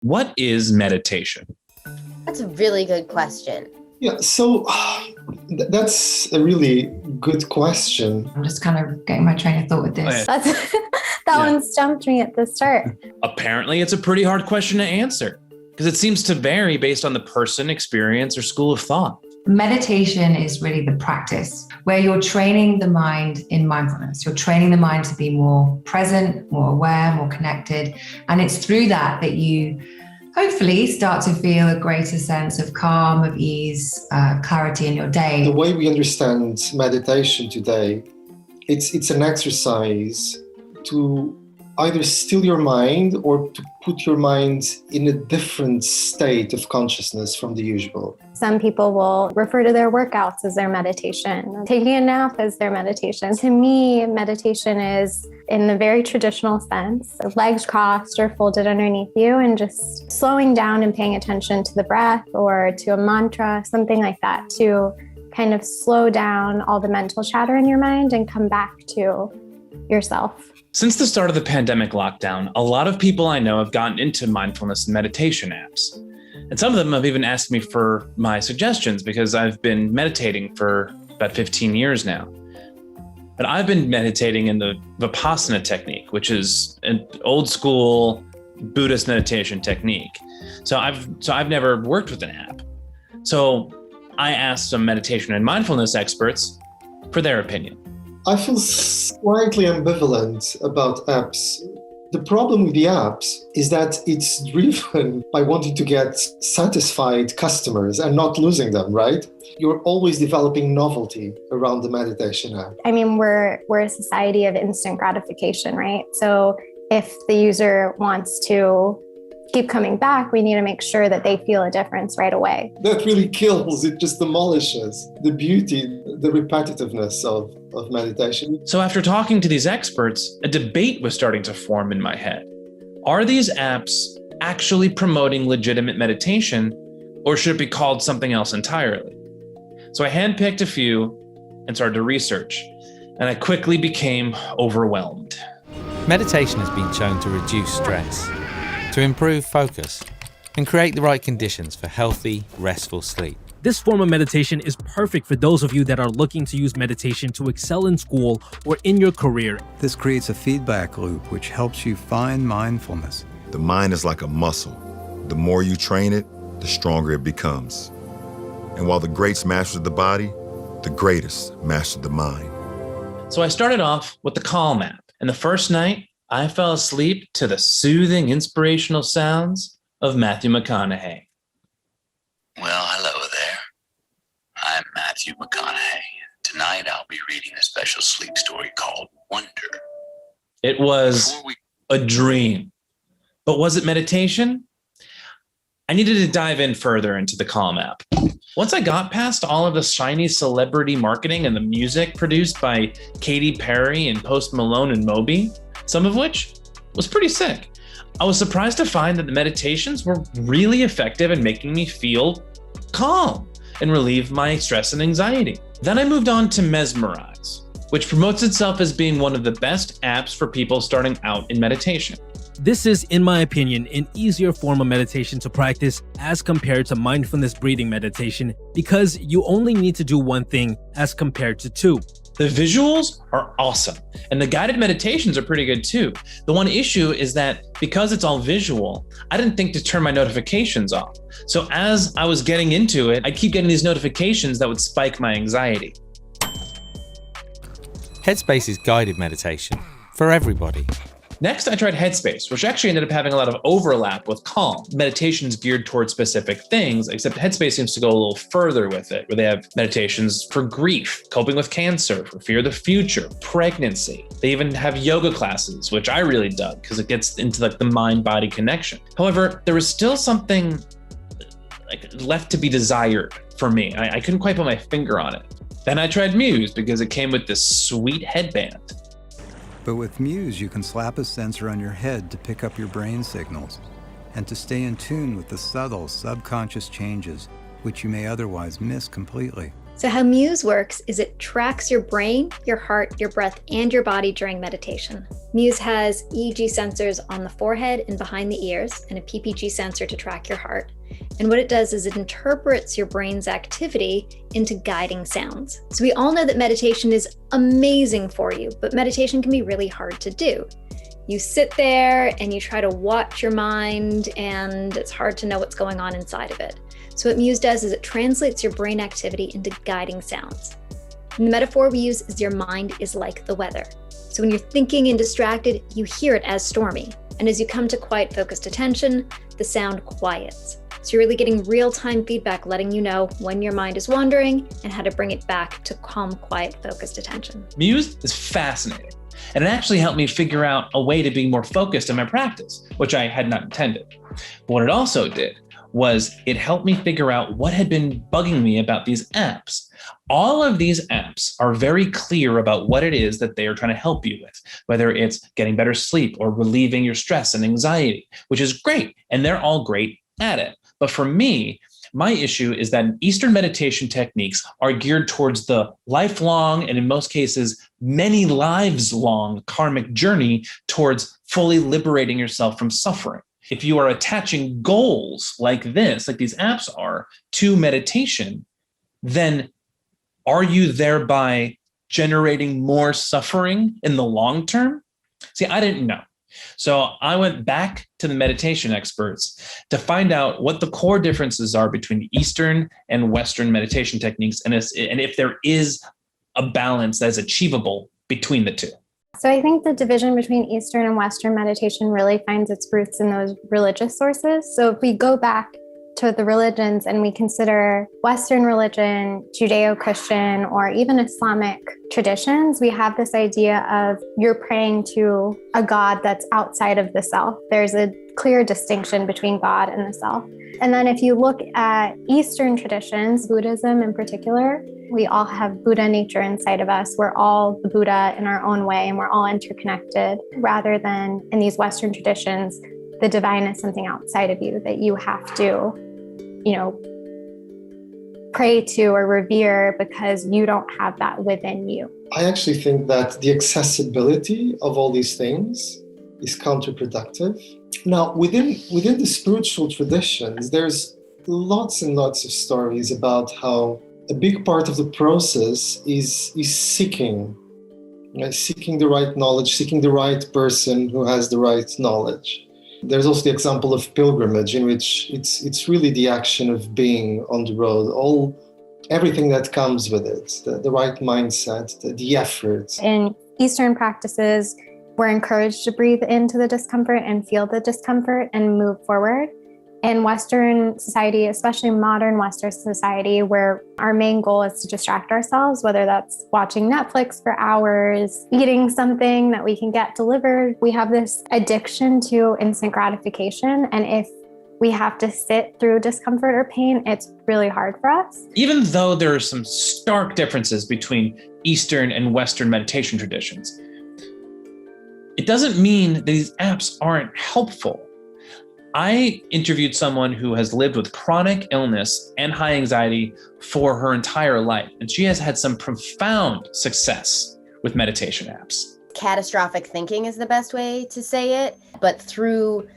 What is meditation? That's a really good question. Yeah, so that's a really good question. I'm just kind of getting my train of thought with this. That one stumped me at the start. Apparently, it's a pretty hard question to answer because it seems to vary based on the person, experience, or school of thought. Meditation is really the practice where you're training the mind in mindfulness. You're training the mind to be more present, more aware, more connected. And it's through that you hopefully start to feel a greater sense of calm, of ease, clarity in your day. The way we understand meditation today, it's an exercise to either still your mind or to put your mind in a different state of consciousness from the usual. Some people will refer to their workouts as their meditation, taking a nap as their meditation. To me, meditation is, in the very traditional sense, legs crossed or folded underneath you and just slowing down and paying attention to the breath or to a mantra, something like that, to kind of slow down all the mental chatter in your mind and come back to yourself. Since the start of the pandemic lockdown, a lot of people I know have gotten into mindfulness and meditation apps. And some of them have even asked me for my suggestions because I've been meditating for about 15 years now. But I've been meditating in the Vipassana technique, which is an old school Buddhist meditation technique. So I've never worked with an app. So I asked some meditation and mindfulness experts for their opinion. I feel slightly ambivalent about apps. The problem with the apps is that it's driven by wanting to get satisfied customers and not losing them, right? You're always developing novelty around the meditation app. I mean, we're a society of instant gratification, right? So if the user wants to keep coming back, we need to make sure that they feel a difference right away. That really kills, it just demolishes the beauty, the repetitiveness of meditation. So after talking to these experts, a debate was starting to form in my head. Are these apps actually promoting legitimate meditation, or should it be called something else entirely? So I handpicked a few and started to research, and I quickly became overwhelmed. Meditation has been shown to reduce stress, to improve focus, and create the right conditions for healthy, restful sleep. This form of meditation is perfect for those of you that are looking to use meditation to excel in school or in your career. This creates a feedback loop which helps you find mindfulness. The mind is like a muscle. The more you train it, the stronger it becomes. And while the greats mastered the body, the greatest mastered the mind. So I started off with the Calm app, and the first night, I fell asleep to the soothing, inspirational sounds of Matthew McConaughey. Well, hello there. I'm Matthew McConaughey. Tonight I'll be reading a special sleep story called Wonder. It was a dream. But was it meditation? I needed to dive in further into the Calm app. Once I got past all of the shiny celebrity marketing and the music produced by Katy Perry and Post Malone and Moby, some of which was pretty sick, I was surprised to find that the meditations were really effective in making me feel calm and relieve my stress and anxiety. Then I moved on to Mesmerize, which promotes itself as being one of the best apps for people starting out in meditation. This is, in my opinion, an easier form of meditation to practice as compared to mindfulness breathing meditation because you only need to do one thing as compared to two. The visuals are awesome, and the guided meditations are pretty good too. The one issue is that because it's all visual, I didn't think to turn my notifications off. So as I was getting into it, I'd keep getting these notifications that would spike my anxiety. Headspace is guided meditation for everybody. Next, I tried Headspace, which actually ended up having a lot of overlap with Calm. Meditations geared towards specific things, except Headspace seems to go a little further with it, where they have meditations for grief, coping with cancer, for fear of the future, pregnancy. They even have yoga classes, which I really dug because it gets into like the mind-body connection. However, there was still something left to be desired for me. I couldn't quite put my finger on it. Then I tried Muse because it came with this sweet headband. But with Muse, you can slap a sensor on your head to pick up your brain signals and to stay in tune with the subtle subconscious changes which you may otherwise miss completely. So how Muse works is it tracks your brain, your heart, your breath, and your body during meditation. Muse has EEG sensors on the forehead and behind the ears, and a PPG sensor to track your heart. And what it does is it interprets your brain's activity into guiding sounds. So we all know that meditation is amazing for you, but meditation can be really hard to do. You sit there and you try to watch your mind, and it's hard to know what's going on inside of it. So what Muse does is it translates your brain activity into guiding sounds. And the metaphor we use is your mind is like the weather. So when you're thinking and distracted, you hear it as stormy. And as you come to quiet, focused attention, the sound quiets. So you're really getting real-time feedback letting you know when your mind is wandering and how to bring it back to calm, quiet, focused attention. Muse is fascinating. And it actually helped me figure out a way to be more focused in my practice, which I had not intended. But what it also did was it helped me figure out what had been bugging me about these apps. All of these apps are very clear about what it is that they are trying to help you with, whether it's getting better sleep or relieving your stress and anxiety, which is great. And they're all great at it. But for me, my issue is that Eastern meditation techniques are geared towards the lifelong, and in most cases, many lives long karmic journey towards fully liberating yourself from suffering. If you are attaching goals like this, like these apps are, to meditation, then are you thereby generating more suffering in the long term? See, I didn't know. So I went back to the meditation experts to find out what the core differences are between Eastern and Western meditation techniques, and if there is a balance that is achievable between the two. So I think the division between Eastern and Western meditation really finds its roots in those religious sources. So if we go back to the religions and we consider Western religion, Judeo-Christian, or even Islamic traditions, we have this idea of you're praying to a God that's outside of the self. There's a clear distinction between God and the self. And then if you look at Eastern traditions, Buddhism in particular, we all have Buddha nature inside of us. We're all the Buddha in our own way, and we're all interconnected, rather than in these Western traditions, the divine is something outside of you that you have to, pray to or revere because you don't have that within you. I actually think that the accessibility of all these things is counterproductive. Now, within the spiritual traditions, there's lots and lots of stories about how a big part of the process is seeking the right knowledge, seeking the right person who has the right knowledge. There's also the example of pilgrimage, in which it's really the action of being on the road, everything that comes with it, the right mindset, the effort. In Eastern practices, we're encouraged to breathe into the discomfort and feel the discomfort and move forward. In Western society, especially modern Western society, where our main goal is to distract ourselves, whether that's watching Netflix for hours, eating something that we can get delivered, we have this addiction to instant gratification. And if we have to sit through discomfort or pain, it's really hard for us. Even though there are some stark differences between Eastern and Western meditation traditions, it doesn't mean that these apps aren't helpful. I interviewed someone who has lived with chronic illness and high anxiety for her entire life, and she has had some profound success with meditation apps. Catastrophic thinking is the best way to say it, but through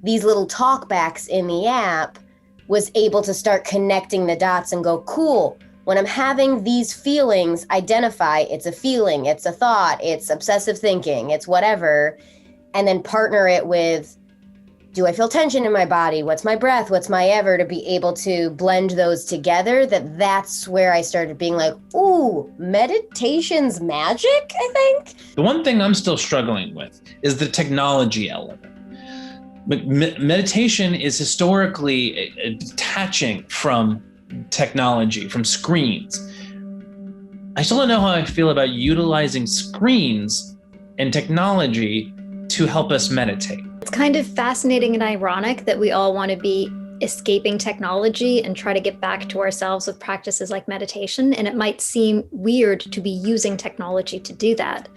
these little talkbacks in the app, was able to start connecting the dots and go, cool, when I'm having these feelings, identify it's a feeling, it's a thought, it's obsessive thinking, it's whatever, and then partner it with, do I feel tension in my body? What's my breath? What's my ever? To be able to blend those together, that's where I started being like, ooh, meditation's magic, I think. The one thing I'm still struggling with is the technology element. Meditation is historically detaching from technology, from screens. I still don't know how I feel about utilizing screens and technology to help us meditate. It's kind of fascinating and ironic that we all want to be escaping technology and try to get back to ourselves with practices like meditation. And it might seem weird to be using technology to do that.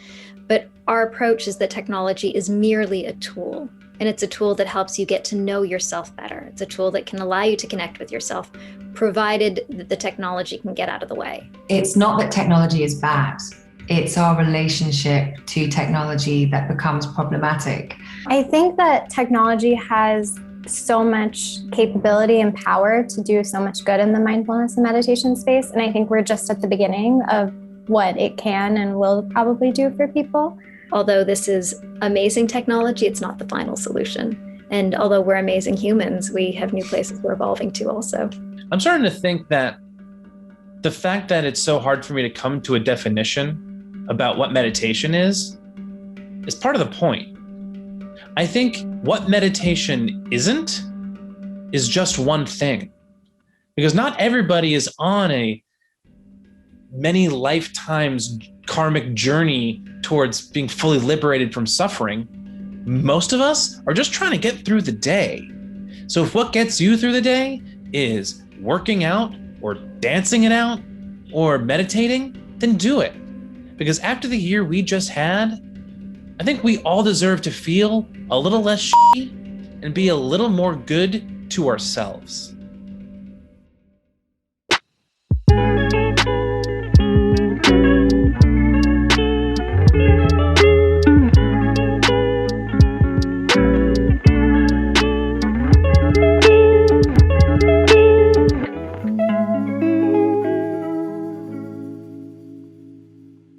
But our approach is that technology is merely a tool. And it's a tool that helps you get to know yourself better. It's a tool that can allow you to connect with yourself, provided that the technology can get out of the way. It's not that technology is bad. It's our relationship to technology that becomes problematic. I think that technology has so much capability and power to do so much good in the mindfulness and meditation space. And I think we're just at the beginning of what it can and will probably do for people. Although this is amazing technology, it's not the final solution. And although we're amazing humans, we have new places we're evolving to also. I'm starting to think that the fact that it's so hard for me to come to a definition about what meditation is part of the point. I think what meditation isn't is just one thing. Because not everybody is on a many lifetimes karmic journey towards being fully liberated from suffering. Most of us are just trying to get through the day. So if what gets you through the day is working out or dancing it out or meditating, then do it. Because after the year we just had, I think we all deserve to feel a little less shitty and be a little more good to ourselves.